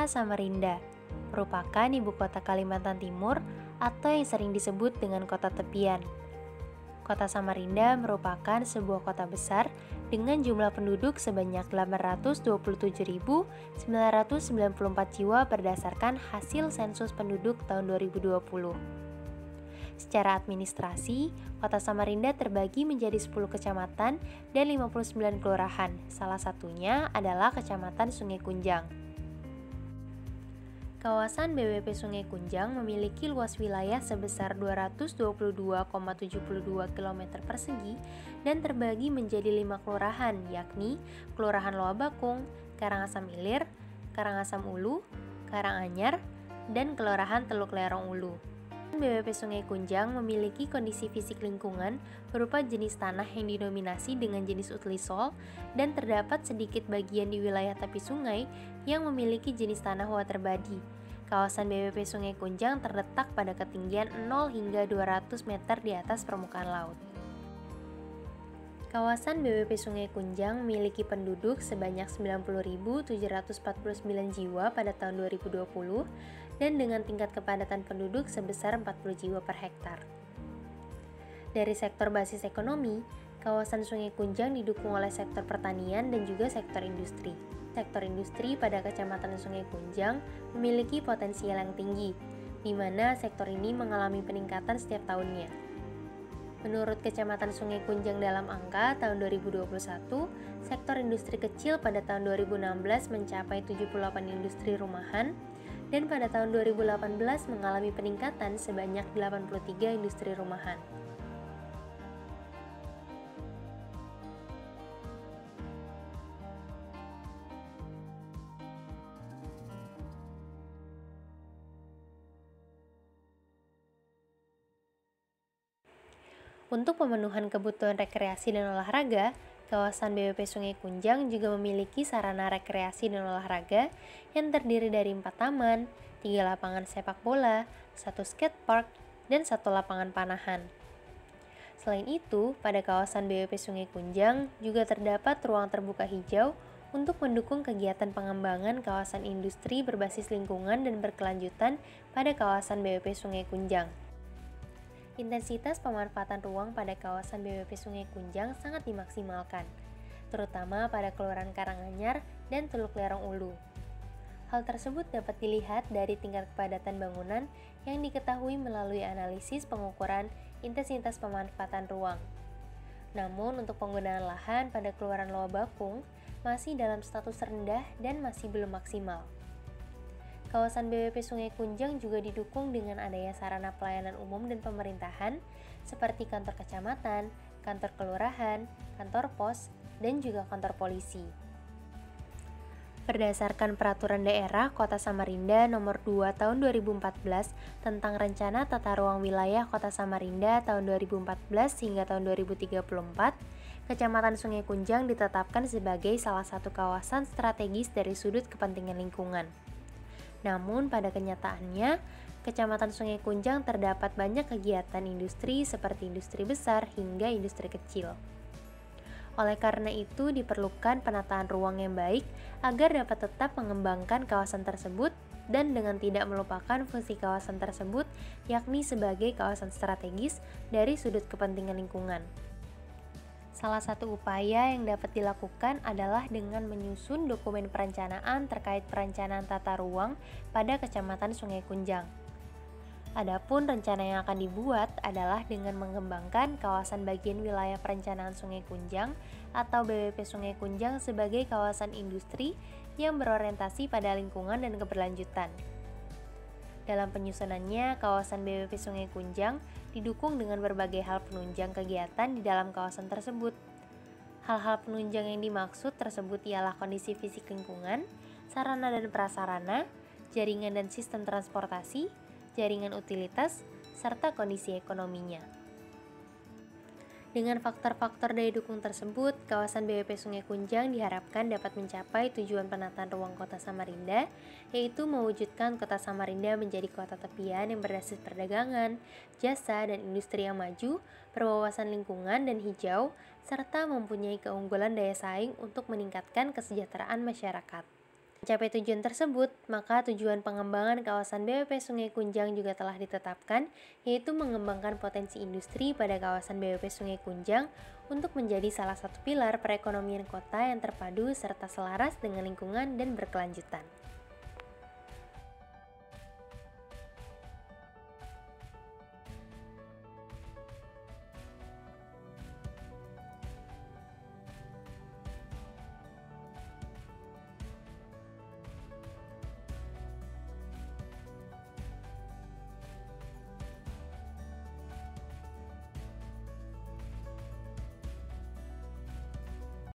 Kota Samarinda merupakan ibu kota Kalimantan Timur atau yang sering disebut dengan kota tepian. Kota Samarinda merupakan sebuah kota besar dengan jumlah penduduk sebanyak 827.994 jiwa berdasarkan hasil sensus penduduk tahun 2020. Secara administrasi, Kota Samarinda terbagi menjadi 10 kecamatan dan 59 kelurahan. Salah satunya adalah Kecamatan Sungai Kunjang. Kawasan BWP Sungai Kunjang memiliki luas wilayah sebesar 222,72 km persegi dan terbagi menjadi 5 kelurahan, yakni Kelurahan Loa Bakung, Karangasem Ilir, Karangasem Ulu, Karanganyar, dan Kelurahan Teluk Lerong Ulu. BWP Sungai Kunjang memiliki kondisi fisik lingkungan berupa jenis tanah yang didominasi dengan jenis utlisol dan terdapat sedikit bagian di wilayah tepi sungai yang memiliki jenis tanah waterbody. Kawasan BWP Sungai Kunjang terletak pada ketinggian 0 hingga 200 meter di atas permukaan laut. Kawasan BWP Sungai Kunjang memiliki penduduk sebanyak 90.749 jiwa pada tahun 2020 dan dengan tingkat kepadatan penduduk sebesar 40 jiwa per hektar. Dari sektor basis ekonomi, kawasan Sungai Kunjang didukung oleh sektor pertanian dan juga sektor industri. Sektor industri pada Kecamatan Sungai Kunjang memiliki potensial yang tinggi, di mana sektor ini mengalami peningkatan setiap tahunnya. Menurut Kecamatan Sungai Kunjang dalam angka tahun 2021, sektor industri kecil pada tahun 2016 mencapai 78 industri rumahan, dan pada tahun 2018 mengalami peningkatan sebanyak 83 industri rumahan. Untuk pemenuhan kebutuhan rekreasi dan olahraga, kawasan BWP Sungai Kunjang juga memiliki sarana rekreasi dan olahraga yang terdiri dari 4 taman, 3 lapangan sepak bola, 1 skatepark, dan 1 lapangan panahan. Selain itu, pada kawasan BWP Sungai Kunjang juga terdapat ruang terbuka hijau untuk mendukung kegiatan pengembangan kawasan industri berbasis lingkungan dan berkelanjutan pada kawasan BWP Sungai Kunjang. Intensitas pemanfaatan ruang pada kawasan BWP Sungai Kunjang sangat dimaksimalkan, terutama pada Kelurahan Karanganyar dan Teluk Lerong Ulu. Hal tersebut dapat dilihat dari tingkat kepadatan bangunan yang diketahui melalui analisis pengukuran intensitas pemanfaatan ruang. Namun, untuk penggunaan lahan pada Kelurahan Loa Bakung masih dalam status rendah dan masih belum maksimal. Kawasan BWP Sungai Kunjang juga didukung dengan adanya sarana pelayanan umum dan pemerintahan seperti kantor kecamatan, kantor kelurahan, kantor pos, dan juga kantor polisi. Berdasarkan Peraturan Daerah Kota Samarinda Nomor 2 Tahun 2014 tentang Rencana Tata Ruang Wilayah Kota Samarinda tahun 2014 hingga tahun 2034, Kecamatan Sungai Kunjang ditetapkan sebagai salah satu kawasan strategis dari sudut kepentingan lingkungan. Namun pada kenyataannya, Kecamatan Sungai Kunjang terdapat banyak kegiatan industri seperti industri besar hingga industri kecil. Oleh karena itu diperlukan penataan ruang yang baik agar dapat tetap mengembangkan kawasan tersebut dan dengan tidak melupakan fungsi kawasan tersebut yakni sebagai kawasan strategis dari sudut kepentingan lingkungan. Salah satu upaya yang dapat dilakukan adalah dengan menyusun dokumen perencanaan terkait perencanaan tata ruang pada Kecamatan Sungai Kunjang. Adapun rencana yang akan dibuat adalah dengan mengembangkan kawasan bagian wilayah perencanaan Sungai Kunjang atau BWP Sungai Kunjang sebagai kawasan industri yang berorientasi pada lingkungan dan keberlanjutan. Dalam penyusunannya, kawasan BWP Sungai Kunjang didukung dengan berbagai hal penunjang kegiatan di dalam kawasan tersebut. Hal-hal penunjang yang dimaksud tersebut ialah kondisi fisik lingkungan, sarana dan prasarana, jaringan dan sistem transportasi, jaringan utilitas, serta kondisi ekonominya. Dengan faktor-faktor daya dukung tersebut, kawasan BWP Sungai Kunjang diharapkan dapat mencapai tujuan penataan ruang Kota Samarinda, yaitu mewujudkan Kota Samarinda menjadi kota tepian yang berbasis perdagangan, jasa, dan industri yang maju, berwawasan lingkungan dan hijau, serta mempunyai keunggulan daya saing untuk meningkatkan kesejahteraan masyarakat. Mencapai tujuan tersebut, maka tujuan pengembangan kawasan BWP Sungai Kunjang juga telah ditetapkan, yaitu mengembangkan potensi industri pada kawasan BWP Sungai Kunjang untuk menjadi salah satu pilar perekonomian kota yang terpadu serta selaras dengan lingkungan dan berkelanjutan.